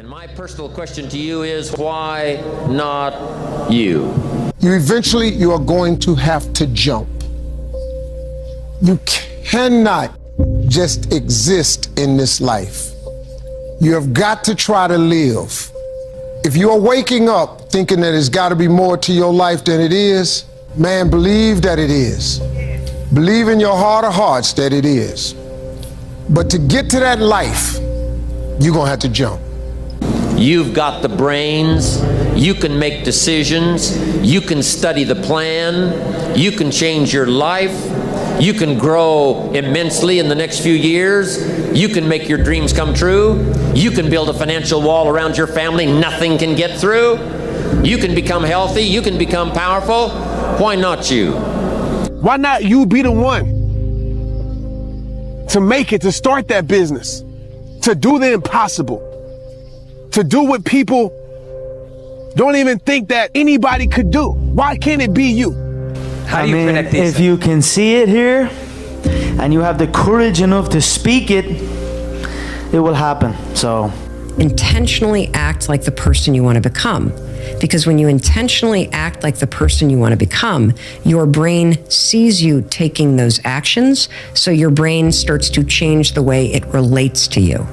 And my personal question to you is, why not you? Eventually, you are going to have to jump. You cannot just exist in this life. You have got to try to live. If you are waking up thinking that there's got to be more to your life than it is, man, believe that it is. Believe in your heart of hearts that it is. But to get to that life, you're going to have to jump. You've got the brains, you can make decisions, you can study the plan, you can change your life, you can grow immensely in the next few years, you can make your dreams come true, you can build a financial wall around your family nothing can get through, you can become healthy, you can become powerful. Why not you? Why not you be the one to make it, to start that business, to do the impossible, to do what people don't even think that anybody could do? Why can't it be you? How do you connect these? If you can see it here and you have the courage enough to speak it, it will happen. So intentionally act like the person you want to become. Because when you intentionally act like the person you want to become, your brain sees you taking those actions, so your brain starts to change the way it relates to you.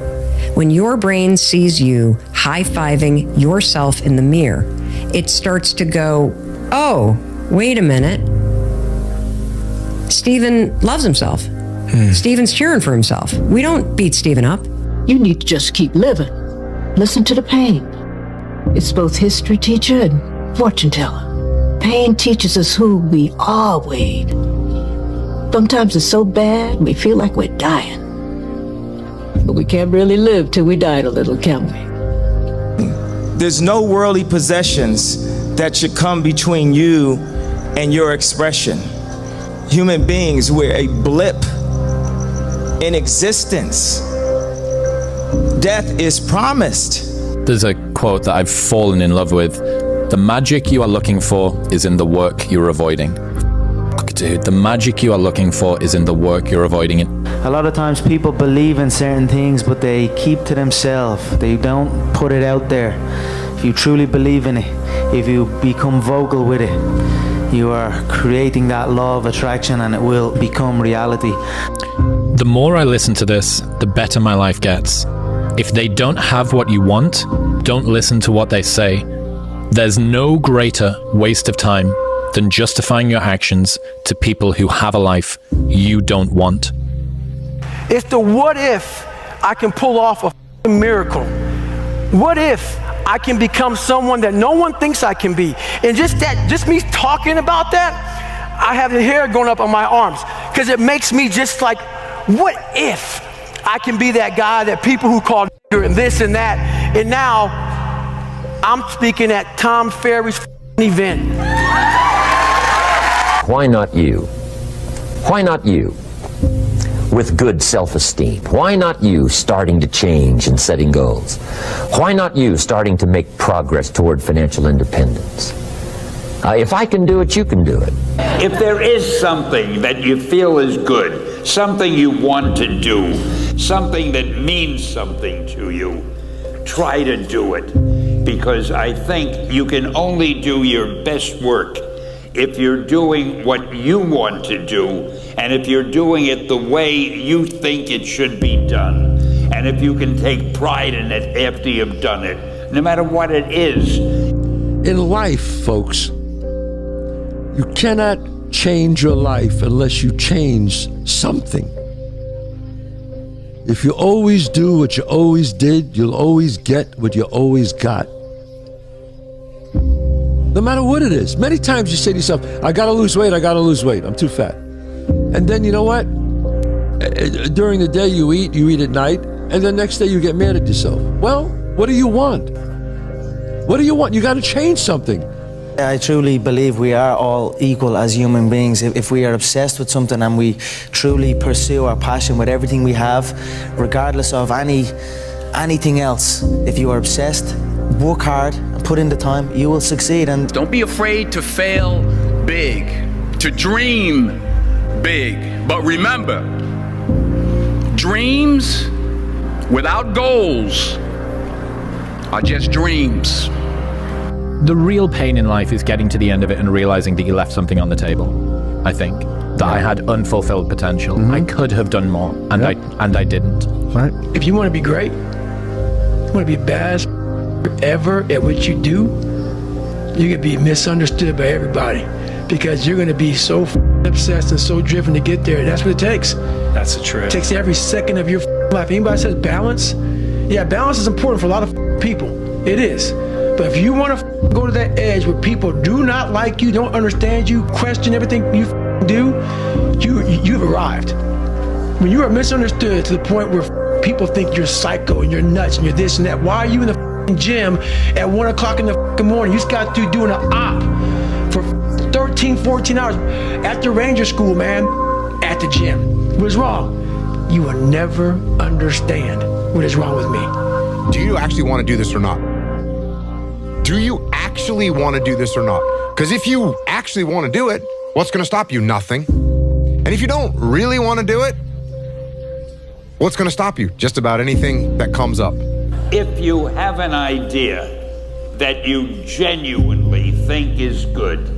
When your brain sees you high-fiving yourself in the mirror, it starts to go, oh, wait a minute. Steven loves himself. Steven's cheering for himself. We don't beat Steven up. You need to just keep living. Listen to the pain. It's both history teacher and fortune teller. Pain teaches us who we are, Wade. Sometimes it's so bad we feel like we're dying. But we can't really live till we died a little, can we? There's no worldly possessions that should come between you and your expression. Human beings, we're a blip in existence. Death is promised. There's a quote that I've fallen in love with. The magic you are looking for is in the work you're avoiding. Dude, the magic you are looking for is in the work you're avoiding. a lot of times people believe in certain things, but they keep to themselves. They don't put it out there. If you truly believe in it, if you become vocal with it, you are creating that law of attraction and it will become reality. The more I listen to this, the better my life gets. If they don't have what you want, don't listen to what they say. There's no greater waste of time than justifying your actions to people who have a life you don't want. It's the what if I can pull off a miracle. What if I can become someone that no one thinks I can be? And just me talking about that, I have the hair going up on my arms because it makes me just like, what if I can be that guy that people who call and this and that, and now I'm speaking at Tom Ferry's event. Why not you? Why not you? With good self-esteem. Why not you starting to change and setting goals? Why not you starting to make progress toward financial independence? If I can do it, you can do it. If there is something that you feel is good, something you want to do, something that means something to you, try to do it. Because I think you can only do your best work if you're doing what you want to do, and if you're doing it the way you think it should be done, and if you can take pride in it after you've done it, no matter what it is. In life, folks, you cannot change your life unless you change something. If you always do what you always did, you'll always get what you always got. No matter what it is. Many times you say to yourself, I gotta lose weight, I'm too fat. And then you know what? During the day you eat at night, and the next day you get mad at yourself. Well, what do you want? What do you want? You gotta change something. I truly believe we are all equal as human beings. If we are obsessed with something and we truly pursue our passion with everything we have, regardless of anything else, if you are obsessed, work hard and put in the time, you will succeed. And don't be afraid to fail big, to dream big. But remember, dreams without goals are just dreams. The real pain in life is getting to the end of it and realizing that you left something on the table. I think that I had unfulfilled potential. I could have done more, and I didn't. Right. If you want to be great, you want to be best ever at what you do, you're gonna be misunderstood by everybody because you're gonna be so obsessed and so driven to get there. That's what it takes. That's the truth. It takes every second of your life. Anybody says balance? Yeah, balance is important for a lot of people. It is. But if you want to go to that edge where people do not like you, don't understand you, question everything you do, you've arrived. When you are misunderstood to the point where people think you're psycho and you're nuts and you're this and that, why are you in the gym at 1 o'clock in the morning? You just got through doing an op for 13, 14 hours at the Ranger School, man, at the gym. What's wrong? You will never understand what is wrong with me. Do you actually want to do this or not? Do you actually want to do this or not? Because if you actually want to do it, what's going to stop you? Nothing. And if you don't really want to do it, what's going to stop you? Just about anything that comes up. If you have an idea that you genuinely think is good,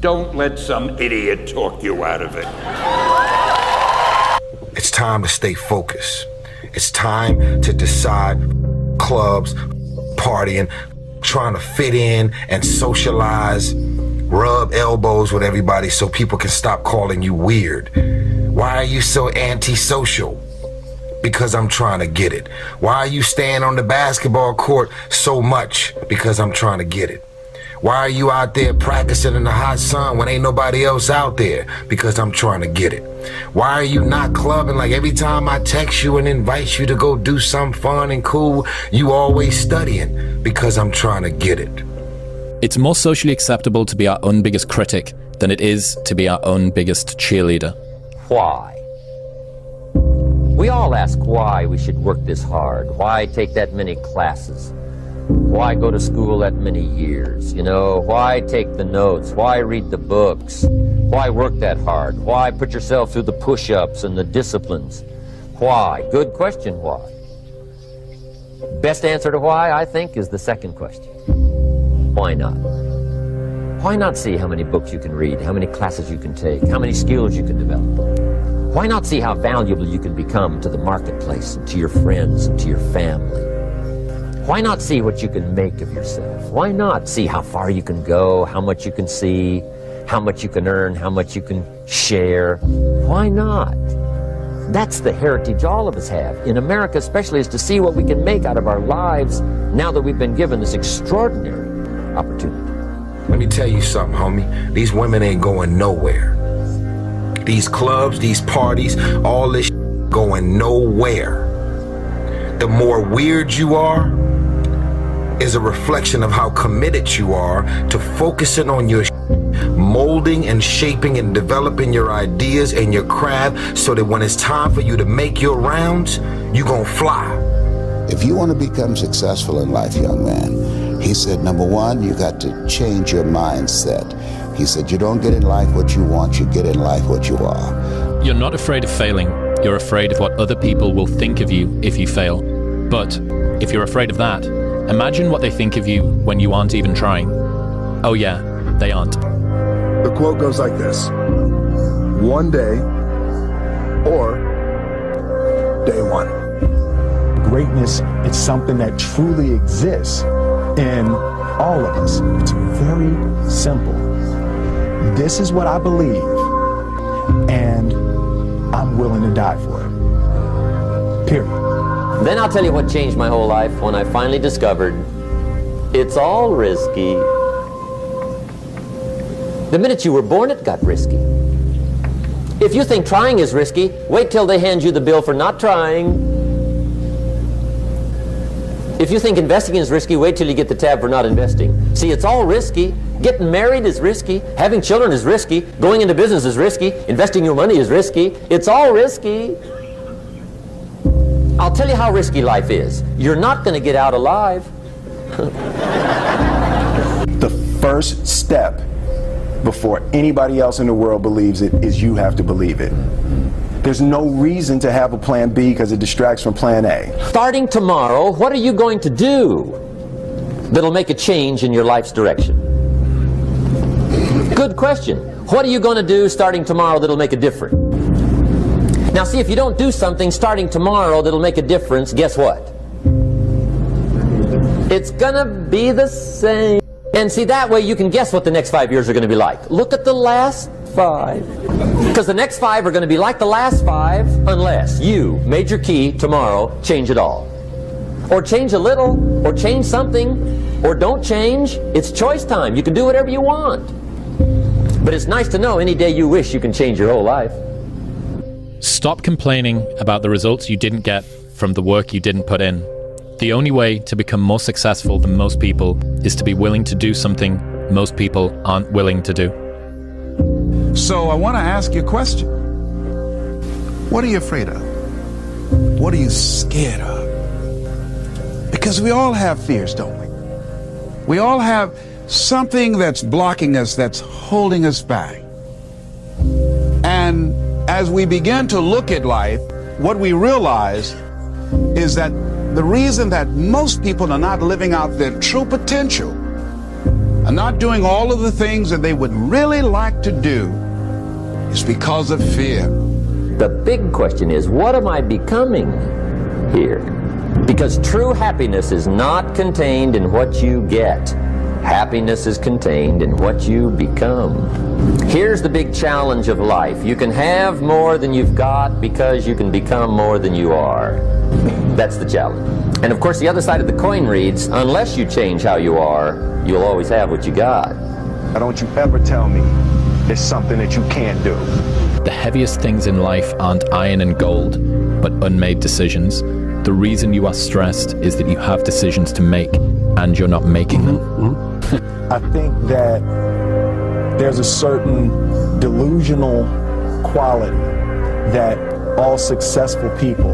don't let some idiot talk you out of it. It's time to stay focused. It's time to decide clubs, partying, trying to fit in and socialize, rub elbows with everybody so people can stop calling you weird. Why are you so antisocial? Because I'm trying to get it. Why are you staying on the basketball court so much? Because I'm trying to get it. Why are you out there practicing in the hot sun when ain't nobody else out there? Because I'm trying to get it. Why are you not clubbing like every time I text you and invite you to go do something fun and cool, you always studying? Because I'm trying to get it. It's more socially acceptable to be our own biggest critic than it is to be our own biggest cheerleader. Why? We all ask why we should work this hard. Why take that many classes? Why go to school that many years? You know, why take the notes? Why read the books? Why work that hard? Why put yourself through the push-ups and the disciplines? Why? Good question, why? Best answer to why, I think, is the second question. Why not? Why not see how many books you can read, how many classes you can take, how many skills you can develop? Why not see how valuable you can become to the marketplace and to your friends and to your family? Why not see what you can make of yourself? Why not see how far you can go, how much you can see, how much you can earn, how much you can share? Why not? That's the heritage all of us have, in America especially, is to see what we can make out of our lives now that we've been given this extraordinary opportunity. Let me tell you something, homie. These women ain't going nowhere. These clubs, these parties, all this going nowhere. The more weird you are is a reflection of how committed you are to focusing on your molding and shaping and developing your ideas and your craft so that when it's time for you to make your rounds, you gonna fly. If you want to become successful in life, young man, he said, number one, you got to change your mindset. He said, you don't get in life what you want, you get in life what you are. You're not afraid of failing. You're afraid of what other people will think of you if you fail. But if you're afraid of that, imagine what they think of you when you aren't even trying. Oh yeah, they aren't. The quote goes like this: one day or day one. Greatness is something that truly exists in all of us. It's very simple. This is what I believe, and I'm willing to die for it. Period. Then I'll tell you what changed my whole life when I finally discovered it's all risky. The minute you were born, it got risky. If you think trying is risky, wait till they hand you the bill for not trying. If you think investing is risky, wait till you get the tab for not investing. See, it's all risky. Getting married is risky. Having children is risky. Going into business is risky. Investing your money is risky. It's all risky. I'll tell you how risky life is. You're not going to get out alive. The first step before anybody else in the world believes it is you have to believe it. There's no reason to have a plan B because it distracts from plan A. Starting tomorrow, what are you going to do? that'll make a change in your life's direction? Good question. What are you going to do starting tomorrow that'll make a difference? Now see, if you don't do something starting tomorrow that'll make a difference, guess what? It's gonna be the same. And see, that way you can guess what the next 5 years are going to be like. Look at the last 5. Because the next 5 are going to be like the last 5 unless you, major key, tomorrow, change it all. Or change a little, or change something, or don't change. It's choice time. You can do whatever you want. But it's nice to know any day you wish you can change your whole life. Stop complaining about the results you didn't get from the work you didn't put in. The only way to become more successful than most people is to be willing to do something most people aren't willing to do. So I want to ask you a question. What are you afraid of? What are you scared of? Because we all have fears, don't we? We all have something that's blocking us, that's holding us back. And as we begin to look at life, what we realize is that the reason that most people are not living out their true potential, are not doing all of the things that they would really like to do, is because of fear. The big question is, what am I becoming here? Because true happiness is not contained in what you get. Happiness is contained in what you become. Here's the big challenge of life. You can have more than you've got because you can become more than you are. That's the challenge. And of course, the other side of the coin reads, unless you change how you are, you'll always have what you got. Don't you ever tell me it's something that you can't do. The heaviest things in life aren't iron and gold, but unmade decisions. The reason you are stressed is that you have decisions to make and you're not making them. I think that there's a certain delusional quality that all successful people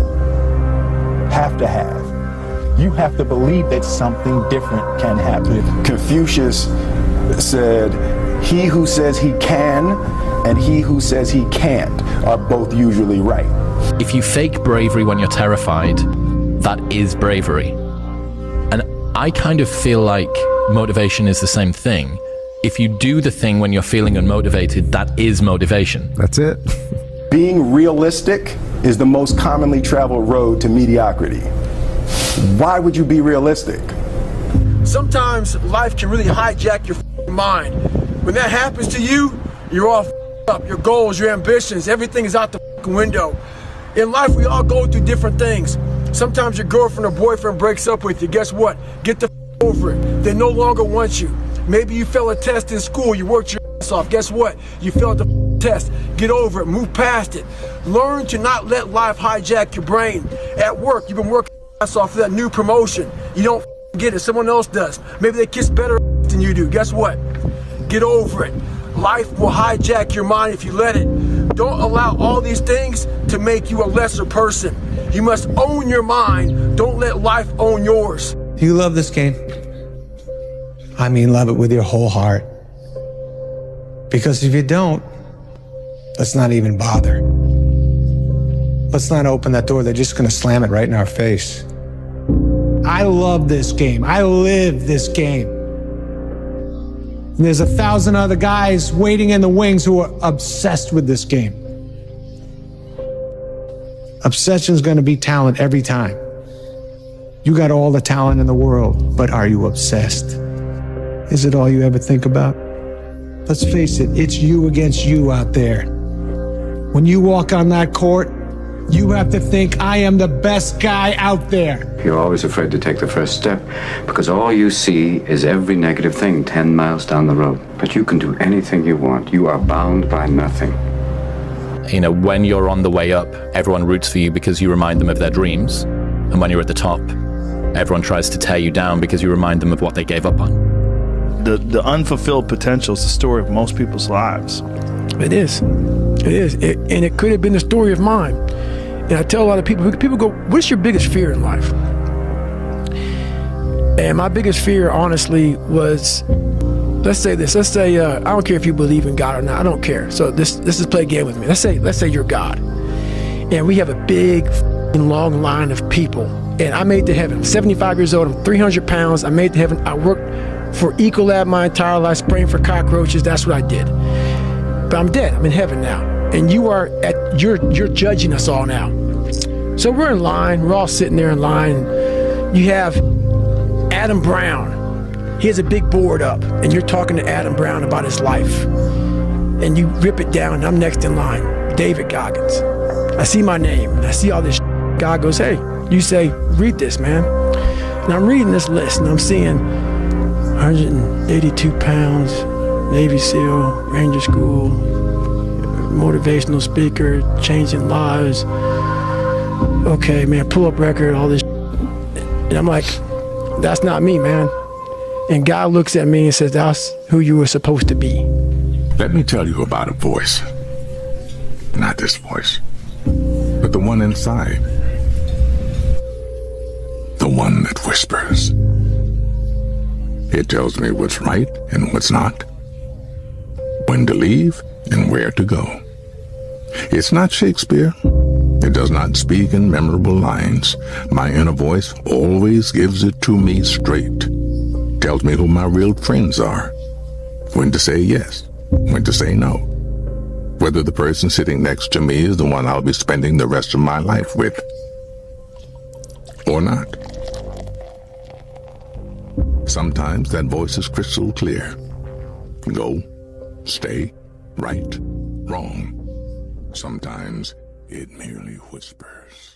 have to have. You have to believe that something different can happen. Confucius said, he who says he can and he who says he can't are both usually right. If you fake bravery when you're terrified, that is bravery. And I kind of feel like motivation is the same thing. If you do the thing when you're feeling unmotivated, that is motivation. That's it. Being realistic is the most commonly traveled road to mediocrity. Why would you be realistic? Sometimes life can really hijack your mind. When that happens to you, you're all up. Your goals, your ambitions, everything is out the window. In life, we all go through different things. Sometimes your girlfriend or boyfriend breaks up with you. Guess what? Get the over it. They no longer want you. Maybe you failed a test in school. You worked your ass off. Guess what? You failed the test. Get over it. Move past it. Learn to not let life hijack your brain. At work, you've been working your ass off for that new promotion. You don't get it. Someone else does. Maybe they kiss better than you do. Guess what? Get over it. Life will hijack your mind if you let it. Don't allow all these things to make you a lesser person. You must own your mind. Don't let life own yours. Do you love this game? I mean, love it with your whole heart. Because if you don't, let's not even bother. Let's not open that door. They're just going to slam it right in our face. I love this game. I live this game. And there's 1,000 other guys waiting in the wings who are obsessed with this game. Obsession's going to be talent every time. You got all the talent in the world, but are you obsessed? Is it all you ever think about? Let's face it, it's you against you out there. When you walk on that court, you have to think, I am the best guy out there. You're always afraid to take the first step because all you see is every negative thing 10 miles down the road. But you can do anything you want. You are bound by nothing. You know, when you're on the way up, everyone roots for you because you remind them of their dreams. And when you're at the top, everyone tries to tear you down because you remind them of what they gave up on. The unfulfilled potential is the story of most people's lives. It is. It is. And it could have been the story of mine. And I tell a lot of people go, what's your biggest fear in life? And my biggest fear, honestly, was, let's say this. Let's say, I don't care if you believe in God or not. I don't care. So this is play a game with me. Let's say you're God. And we have a big long line of people And I made it to heaven. I'm 75 years old. I'm 300 pounds. I made it to heaven. I worked for Ecolab my entire life, spraying for cockroaches. That's what I did. But I'm dead. I'm in heaven now. And you're judging us all now. So we're in line. We're all sitting there in line. You have Adam Brown. He has a big board up, and you're talking to Adam Brown about his life. And you rip it down, and I'm next in line, David Goggins. I see my name, and I see all this shit. God goes, hey, you say, read this, man. And I'm reading this list, and I'm seeing 182 pounds, Navy SEAL, Ranger School, motivational speaker, changing lives. Okay, man, pull-up record, all this shit. And I'm like, that's not me, man. And God looks at me and says, that's who you were supposed to be. Let me tell you about a voice. Not this voice, but the one inside. The one that whispers. It tells me what's right and what's not, when to leave and where to go. It's not Shakespeare. It does not speak in memorable lines. My inner voice always gives it to me straight. Tells me who my real friends are, when to say yes, when to say no, whether the person sitting next to me is the one I'll be spending the rest of my life with, or not. Sometimes that voice is crystal clear. Go, stay, right, wrong. Sometimes it merely whispers.